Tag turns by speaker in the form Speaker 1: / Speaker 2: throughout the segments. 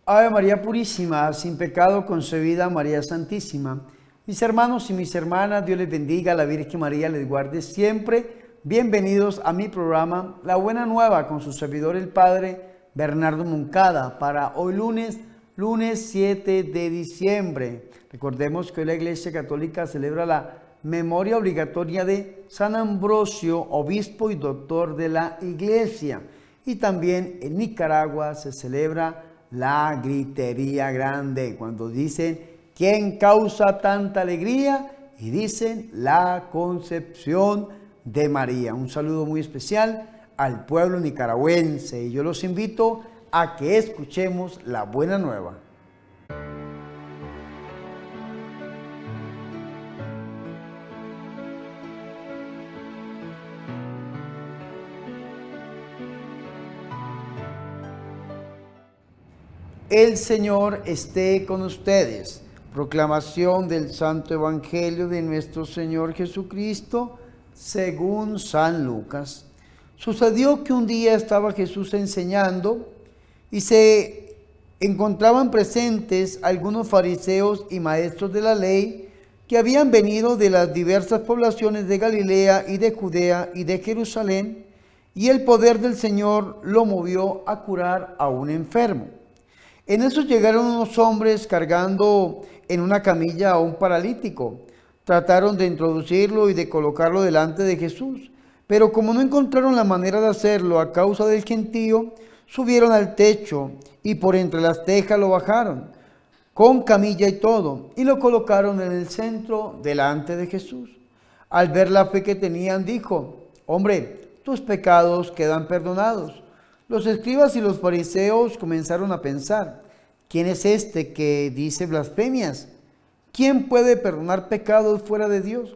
Speaker 1: Ave María Purísima, sin pecado concebida, María Santísima. Mis hermanos y mis hermanas, Dios les bendiga, la Virgen María les guarde siempre. Bienvenidos a mi programa La Buena Nueva con su servidor el Padre Bernardo Moncada para hoy lunes 7 de diciembre. Recordemos que hoy la Iglesia Católica celebra la memoria obligatoria de San Ambrosio, obispo y doctor de la Iglesia. Y también en Nicaragua se celebra la gritería grande, cuando dicen, ¿quién causa tanta alegría? Y dicen, la concepción de María. Un saludo muy especial al pueblo nicaragüense. Y yo los invito a que escuchemos la buena nueva. El Señor esté con ustedes. Proclamación del Santo Evangelio de nuestro Señor Jesucristo según San Lucas. Sucedió que un día estaba Jesús enseñando y se encontraban presentes algunos fariseos y maestros de la ley que habían venido de las diversas poblaciones de Galilea y de Judea y de Jerusalén, y el poder del Señor lo movió a curar a un enfermo. En eso llegaron unos hombres cargando en una camilla a un paralítico. Trataron de introducirlo y de colocarlo delante de Jesús, pero como no encontraron la manera de hacerlo a causa del gentío, subieron al techo y por entre las tejas lo bajaron, con camilla y todo, y lo colocaron en el centro delante de Jesús. Al ver la fe que tenían, dijo: hombre, tus pecados quedan perdonados. Los escribas y los fariseos comenzaron a pensar: ¿quién es este que dice blasfemias? ¿Quién puede perdonar pecados fuera de Dios?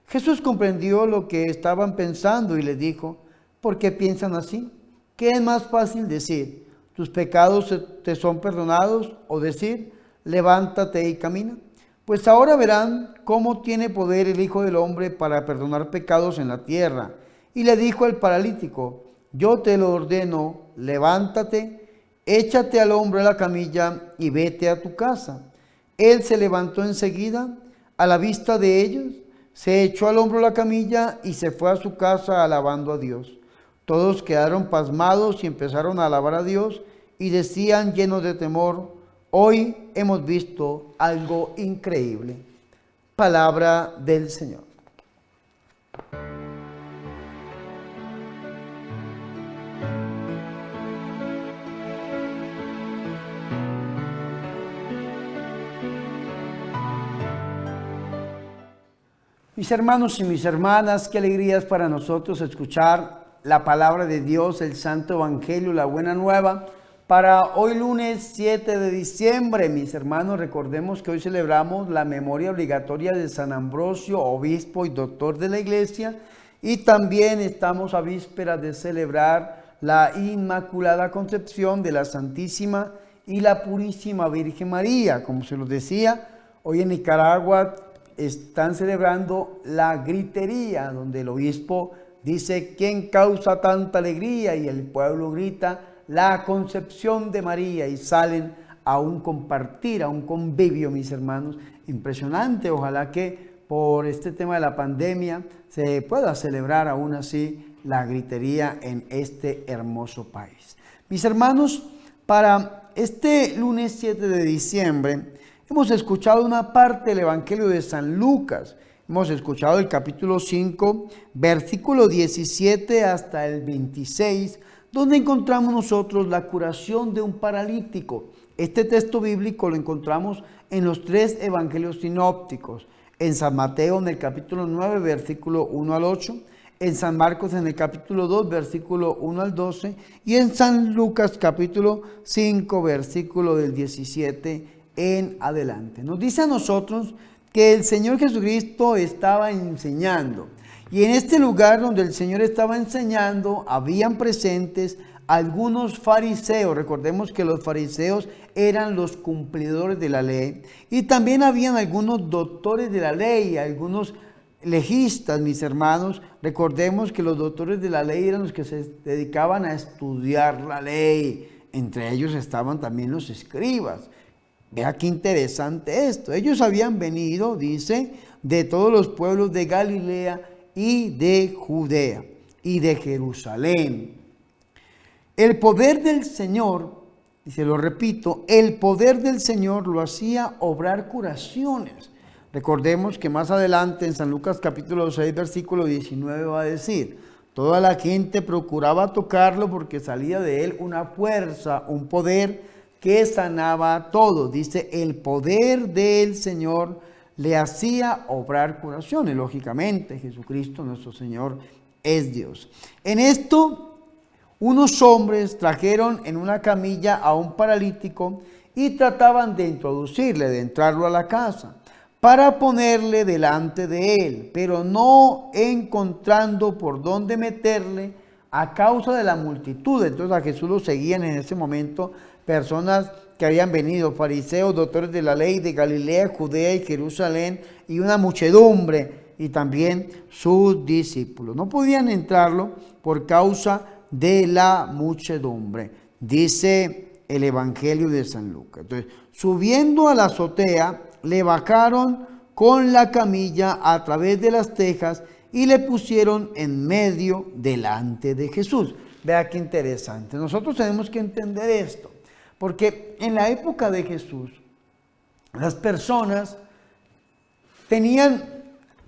Speaker 1: Jesús comprendió lo que estaban pensando y les dijo: ¿por qué piensan así? ¿Qué es más fácil decir, tus pecados te son perdonados, o decir, levántate y camina? Pues ahora verán cómo tiene poder el Hijo del Hombre para perdonar pecados en la tierra. Y le dijo al paralítico: yo te lo ordeno, levántate, échate al hombro de la camilla y vete a tu casa. Él se levantó enseguida, a la vista de ellos, se echó al hombro de la camilla y se fue a su casa alabando a Dios. Todos quedaron pasmados y empezaron a alabar a Dios y decían llenos de temor: hoy hemos visto algo increíble. Palabra del Señor. Mis hermanos y mis hermanas, qué alegría es para nosotros escuchar la palabra de Dios, el Santo Evangelio, la Buena Nueva, para hoy lunes 7 de diciembre. Mis hermanos, recordemos que hoy celebramos la memoria obligatoria de San Ambrosio, obispo y doctor de la Iglesia, y también estamos a vísperas de celebrar la Inmaculada Concepción de la Santísima y la Purísima Virgen María. Como se los decía, hoy en Nicaragua están celebrando la gritería, donde el obispo dice: ¿quién causa tanta alegría? Y el pueblo grita: la concepción de María, y salen a un compartir, a un convivio, mis hermanos, impresionante. Ojalá que por este tema de la pandemia se pueda celebrar aún así la gritería en este hermoso país. Mis hermanos, para este lunes 7 de diciembre, hemos escuchado una parte del Evangelio de San Lucas. Hemos escuchado el capítulo 5, versículo 17 hasta el 26, donde encontramos nosotros la curación de un paralítico. Este texto bíblico lo encontramos en los tres evangelios sinópticos. En San Mateo, en el capítulo 9, versículo 1 al 8. En San Marcos, en el capítulo 2, versículo 1 al 12. Y en San Lucas, capítulo 5, versículo del 17 en adelante. Nos dice a nosotros que el Señor Jesucristo estaba enseñando, y en este lugar donde el Señor estaba enseñando habían presentes algunos fariseos. Recordemos que los fariseos eran los cumplidores de la ley, y también habían algunos doctores de la ley, algunos legistas, mis hermanos. Recordemos que los doctores de la ley eran los que se dedicaban a estudiar la ley, entre ellos estaban también los escribas. Vea qué interesante esto. Ellos habían venido, dice, de todos los pueblos de Galilea y de Judea y de Jerusalén. El poder del Señor, y se lo repito, el poder del Señor lo hacía obrar curaciones. Recordemos que más adelante en San Lucas capítulo 6, versículo 19 va a decir: toda la gente procuraba tocarlo porque salía de él una fuerza, un poder que sanaba todo. Dice, el poder del Señor le hacía obrar curaciones. Lógicamente, Jesucristo nuestro Señor es Dios. En esto, unos hombres trajeron en una camilla a un paralítico y trataban de introducirle, de entrarlo a la casa, para ponerle delante de él, pero no encontrando por dónde meterle a causa de la multitud. Entonces a Jesús lo seguían en ese momento personas que habían venido, fariseos, doctores de la ley de Galilea, Judea y Jerusalén, y una muchedumbre, y también sus discípulos. No podían entrarlo por causa de la muchedumbre, dice el Evangelio de San Lucas. Entonces, subiendo a la azotea, le bajaron con la camilla a través de las tejas y le pusieron en medio delante de Jesús. Vea qué interesante. Nosotros tenemos que entender esto, porque en la época de Jesús, las personas tenían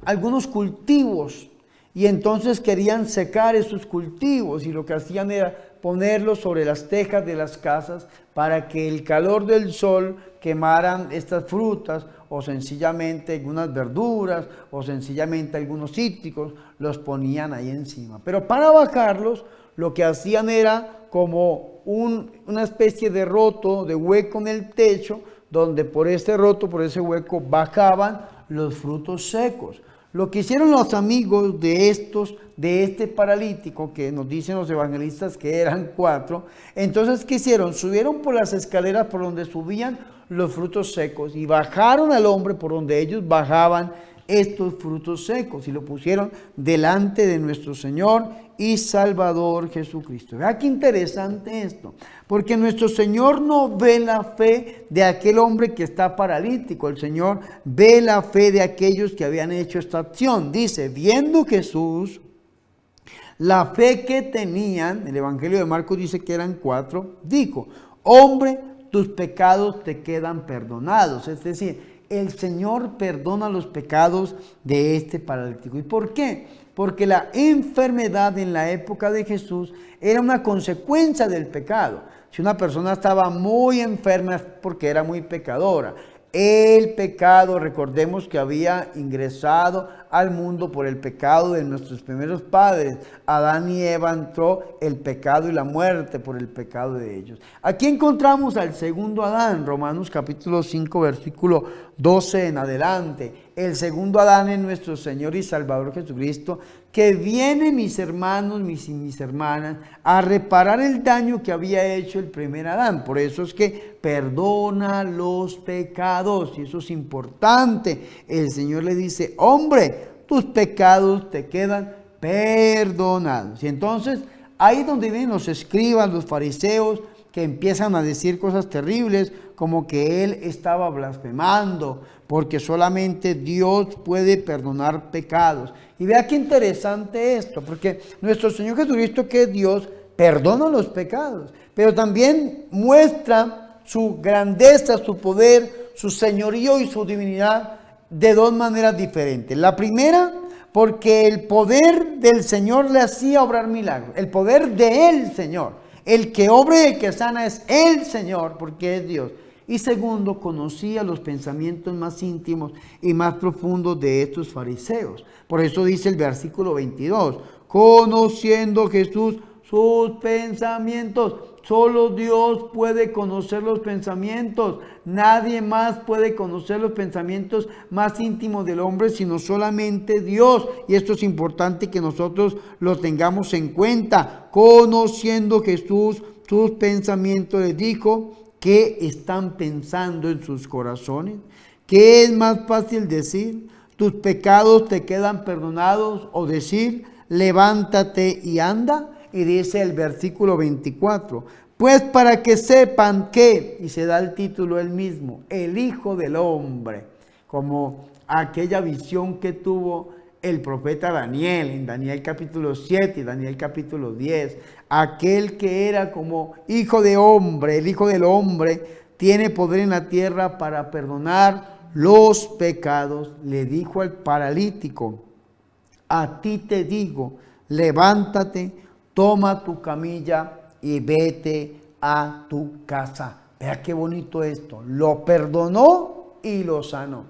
Speaker 1: algunos cultivos y entonces querían secar esos cultivos, y lo que hacían era ponerlos sobre las tejas de las casas para que el calor del sol quemaran estas frutas, o sencillamente algunas verduras, o sencillamente algunos cítricos, los ponían ahí encima. Pero para bajarlos, lo que hacían era como una especie de roto, de hueco en el techo, donde por ese roto, por ese hueco, bajaban los frutos secos. Lo que hicieron los amigos de este paralítico, que nos dicen los evangelistas que eran 4, entonces ¿qué hicieron? Subieron por las escaleras por donde subían los frutos secos y bajaron al hombre por donde ellos bajaban estos frutos secos y lo pusieron delante de nuestro Señor y Salvador Jesucristo. Vea qué interesante esto, porque nuestro Señor no ve la fe de aquel hombre que está paralítico, el Señor ve la fe de aquellos que habían hecho esta acción. Dice, viendo Jesús la fe que tenían, el Evangelio de Marcos dice que eran 4, dijo, hombre, tus pecados te quedan perdonados. Es decir, el Señor perdona los pecados de este paralítico. ¿Y por qué? Porque la enfermedad en la época de Jesús era una consecuencia del pecado. Si una persona estaba muy enferma es porque era muy pecadora. El pecado, recordemos que había ingresado al mundo por el pecado de nuestros primeros padres. Adán y Eva entró el pecado y la muerte por el pecado de ellos. Aquí encontramos al segundo Adán, Romanos capítulo 5, versículo 12 en adelante. El segundo Adán es nuestro Señor y Salvador Jesucristo, que viene, mis hermanos, mis hermanas, a reparar el daño que había hecho el primer Adán. Por eso es que perdona los pecados, y eso es importante. El Señor le dice, hombre, tus pecados te quedan perdonados. Y entonces, ahí donde vienen los escribas, los fariseos, que empiezan a decir cosas terribles, como que él estaba blasfemando, porque solamente Dios puede perdonar pecados. Y vea qué interesante esto, porque nuestro Señor Jesucristo, que es Dios, perdona los pecados, pero también muestra su grandeza, su poder, su señorío y su divinidad de dos maneras diferentes. La primera, porque el poder del Señor le hacía obrar milagros, el poder del Señor. El que obra y el que sana es el Señor, porque es Dios. Y segundo, conocía los pensamientos más íntimos y más profundos de estos fariseos. Por eso dice el versículo 22, conociendo Jesús sus pensamientos. Solo Dios puede conocer los pensamientos. Nadie más puede conocer los pensamientos más íntimos del hombre, sino solamente Dios. Y esto es importante que nosotros lo tengamos en cuenta. Conociendo Jesús sus pensamientos, les dijo, ¿qué están pensando en sus corazones? ¿Qué es más fácil decir? ¿Tus pecados te quedan perdonados? O decir, levántate y anda. Y dice el versículo 24, Pues para que sepan que, y se da el título él mismo, el Hijo del Hombre, como aquella visión que tuvo el profeta Daniel, en Daniel capítulo 7 y Daniel capítulo 10, aquel que era como Hijo de Hombre, el Hijo del Hombre, tiene poder en la tierra para perdonar los pecados. Le dijo al paralítico: a ti te digo, levántate, toma tu camilla y vete a tu casa. Vea qué bonito esto. Lo perdonó y lo sanó.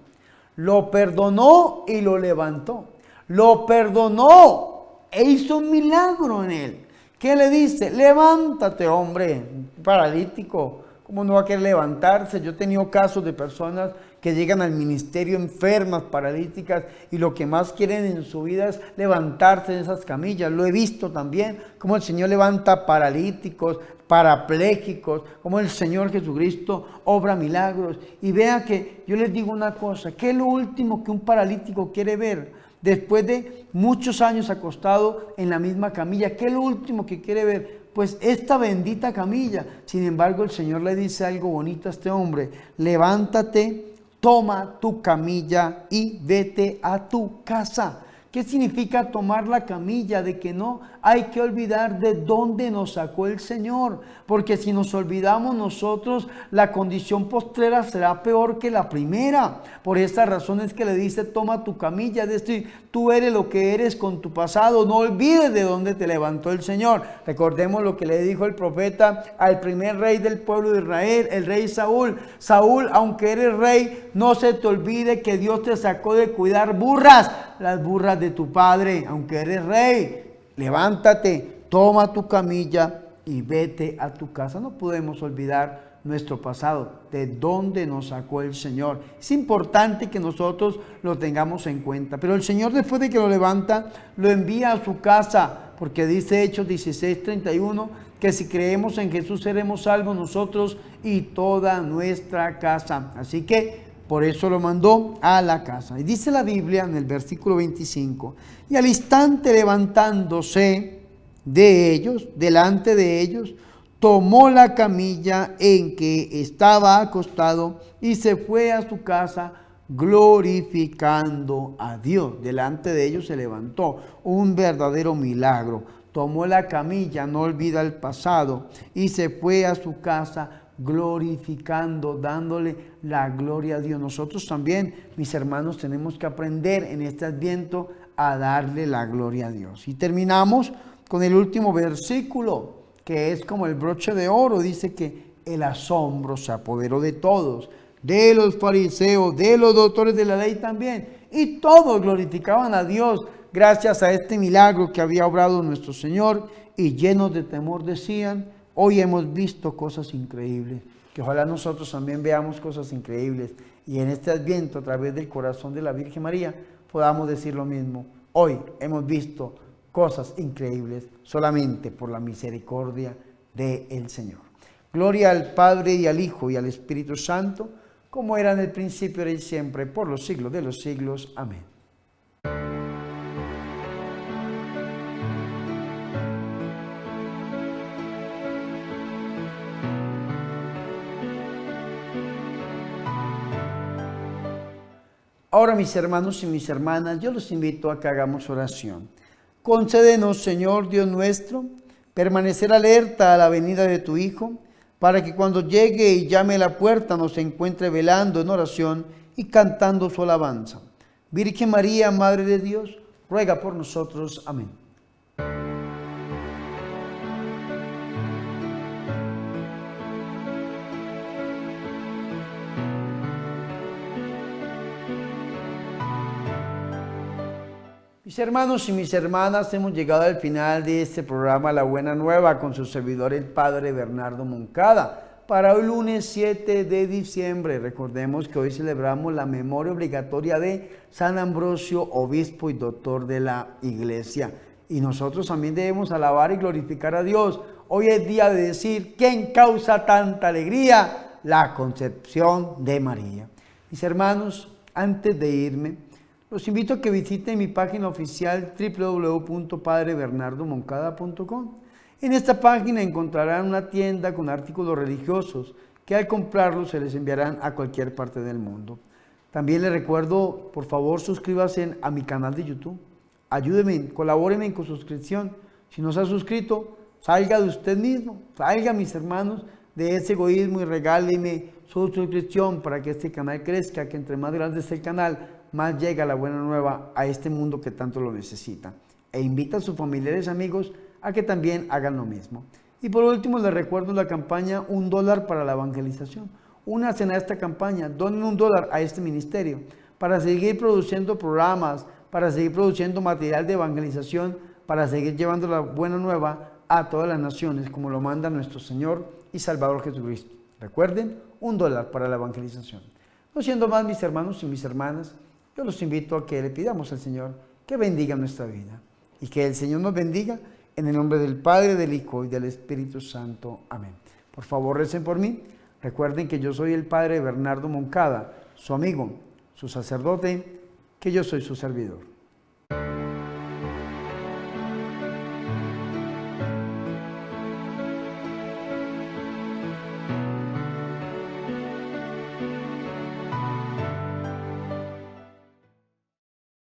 Speaker 1: Lo perdonó y lo levantó. Lo perdonó e hizo un milagro en él. ¿Qué le dice? Levántate, hombre, paralítico. ¿Cómo no va a querer levantarse? Yo he tenido casos de personas que llegan al ministerio enfermas, paralíticas, y lo que más quieren en su vida es levantarse de esas camillas. Lo he visto también, como el Señor levanta paralíticos, parapléjicos, como el Señor Jesucristo obra milagros. Y vea que yo les digo una cosa, ¿qué es lo último que un paralítico quiere ver? Después de muchos años acostado en la misma camilla, ¿qué es lo último que quiere ver? Pues esta bendita camilla. Sin embargo, el Señor le dice algo bonito a este hombre: levántate, toma tu camilla y vete a tu casa. ¿Qué significa tomar la camilla? De que no hay que olvidar de dónde nos sacó el Señor, porque si nos olvidamos nosotros, la condición postrera será peor que la primera. Por esta razón es que le dice: toma tu camilla, es decir, tú eres lo que eres con tu pasado, no olvides de dónde te levantó el Señor. Recordemos lo que le dijo el profeta al primer rey del pueblo de Israel, el rey Saúl: Saúl, aunque eres rey, no se te olvide que Dios te sacó de cuidar burras, las burras de tu padre. Aunque eres rey, levántate, toma tu camilla y vete a tu casa. No podemos olvidar nuestro pasado, de dónde nos sacó el Señor. Es importante que nosotros lo tengamos en cuenta. Pero el Señor, después de que lo levanta, lo envía a su casa, porque dice Hechos 16:31 que si creemos en Jesús seremos salvos nosotros y toda nuestra casa. Así que por eso lo mandó a la casa. Y dice la Biblia en el versículo 25: y al instante levantándose de ellos, delante de ellos, tomó la camilla en que estaba acostado y se fue a su casa glorificando a Dios. Delante de ellos se levantó, un verdadero milagro. Tomó la camilla, no olvida el pasado, y se fue a su casa glorificando, dándole la gloria a Dios. Nosotros también, mis hermanos, tenemos que aprender en este Adviento a darle la gloria a Dios. Y terminamos con el último versículo, que es como el broche de oro. Dice que el asombro se apoderó de todos, de los fariseos, de los doctores de la ley también, y todos glorificaban a Dios gracias a este milagro que había obrado nuestro Señor, y llenos de temor decían: hoy hemos visto cosas increíbles. Que ojalá nosotros también veamos cosas increíbles, y en este Adviento, a través del corazón de la Virgen María, podamos decir lo mismo: hoy hemos visto cosas increíbles solamente por la misericordia del Señor. Gloria al Padre y al Hijo y al Espíritu Santo, como era en el principio, ahora y siempre, por los siglos de los siglos. Amén. Ahora, mis hermanos y mis hermanas, yo los invito a que hagamos oración. Concédenos, Señor Dios nuestro, permanecer alerta a la venida de tu Hijo, para que cuando llegue y llame a la puerta nos encuentre velando en oración y cantando su alabanza. Virgen María, Madre de Dios, ruega por nosotros. Amén. Mis hermanos y mis hermanas, hemos llegado al final de este programa La Buena Nueva con su servidor, el Padre Bernardo Moncada, para hoy lunes 7 de diciembre. Recordemos que hoy celebramos la memoria obligatoria de San Ambrosio, obispo y doctor de la Iglesia. Y nosotros también debemos alabar y glorificar a Dios. Hoy es día de decir: ¿quién causa tanta alegría? La concepción de María. Mis hermanos, antes de irme, los invito a que visiten mi página oficial www.padrebernardomoncada.com En esta página encontrarán una tienda con artículos religiosos que al comprarlos se les enviarán a cualquier parte del mundo. También les recuerdo, por favor, suscríbanse a mi canal de YouTube. Ayúdenme, colabórenme con suscripción. Si no se ha suscrito, salga de usted mismo, salga, mis hermanos, de ese egoísmo y regáleme su suscripción para que este canal crezca, que entre más grande esté el canal, más llega la buena nueva a este mundo que tanto lo necesita. E invita a sus familiares y amigos a que también hagan lo mismo. Y por último, les recuerdo la campaña $1 para la evangelización. Únanse a esta campaña, donen $1 a este ministerio para seguir produciendo programas, para seguir produciendo material de evangelización, para seguir llevando la buena nueva a todas las naciones, como lo manda nuestro Señor y Salvador Jesucristo. Recuerden, $1 para la evangelización. No siendo más, mis hermanos y mis hermanas, yo los invito a que le pidamos al Señor que bendiga nuestra vida y que el Señor nos bendiga en el nombre del Padre, del Hijo y del Espíritu Santo. Amén. Por favor, recen por mí. Recuerden que yo soy el Padre Bernardo Moncada, su amigo, su sacerdote, que yo soy su servidor.